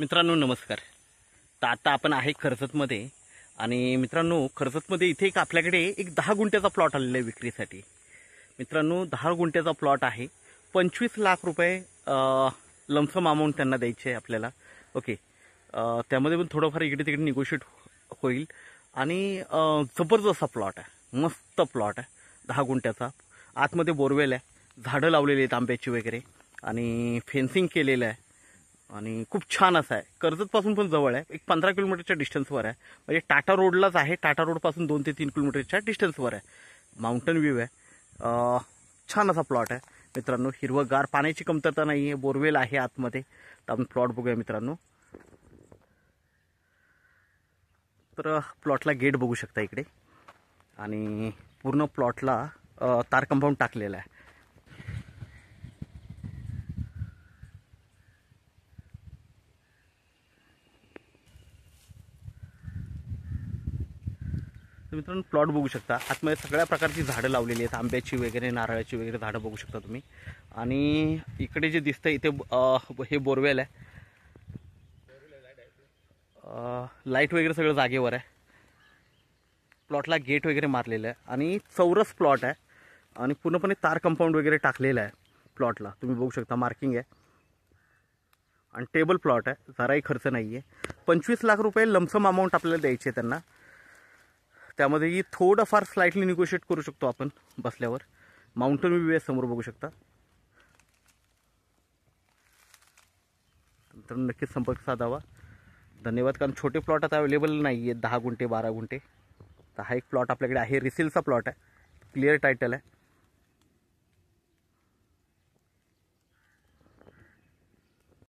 मित्रांनो नमस्कार. तर आता आपण आहे कर्जतमध्ये आणि मित्रांनो कर्जतमध्ये इथे एक आपल्याकडे एक 10 गुंठ्याचा प्लॉट आलेला आहे विक्रीसाठी. मित्रांनो 10 गुंठ्याचा प्लॉट आहे. 25 लाख रुपये लमसम अमाऊंट त्यांना द्यायचे आहे आपल्याला. ओके, त्यामध्ये पण थोडंफार इकडे तिकडे निगोशिएट होईल आणि जबरदस्त प्लॉट आहे, मस्त प्लॉट आहे. 10 गुंठ्याचा, आतमध्ये बोरवेल आहे, झाडं लावलेली आहेत आंब्याची वगैरे आणि फेन्सिंग केलेलं आहे आणि खूप छान असं आहे. कर्जतपासून पण जवळ आहे, एक 15 किलोमीटरच्या डिस्टन्सवर आहे. म्हणजे टाटा रोडलाच आहे. टाटा रोडपासून 2 ते 3 किलोमीटरच्या डिस्टन्सवर आहे. माउंटन व्ह्यू आहे. छान असा प्लॉट आहे मित्रांनो. हिरवगार, पाण्याची कमतरता नाही आहे, बोरवेल आहे आतमध्ये. तर आपण प्लॉट बघूया मित्रांनो. तर प्लॉटला गेट बघू शकता इकडे आणि पूर्ण प्लॉटला तार कंपाऊंड टाकलेला आहे. तर मित्रांनो प्लॉट बघू शकता. आतमध्ये सगळ्या प्रकारची झाडं लावलेली आहेत, आंब्याची वगैरे, नारळाची वगैरे झाडं बघू शकता तुम्ही. आणि इकडे जे दिसतंय इथे हे बोरवेल आहे. लाईट वगैरे सगळं जागेवर आहे. प्लॉटला गेट वगैरे मारलेलं आहे आणि चौरस प्लॉट आहे आणि पूर्णपणे तार कंपाऊंड वगैरे टाकलेलं आहे प्लॉटला. तुम्ही बघू शकता, मार्किंग आहे आणि टेबल प्लॉट आहे, जराही खर्च नाही आहे. 25 लाख रुपये लमसम अमाऊंट आपल्याला द्यायचे त्यांना. त्यामध्ये थोडंफार स्लाइटली निगोशिएट करू शकतो आपण बसल्यावर. माउंटन व्ह्यू आहे समोर बघू शकता. तर नक्कीच संपर्क साधावा. धन्यवाद. कारण छोटे प्लॉट आता अवेलेबल नाही आहेत, 10 गुंठे 12 गुंठे. तर हा एक प्लॉट आपल्याकडे आहे, रिसेलचा प्लॉट आहे, क्लिअर टायटल आहे.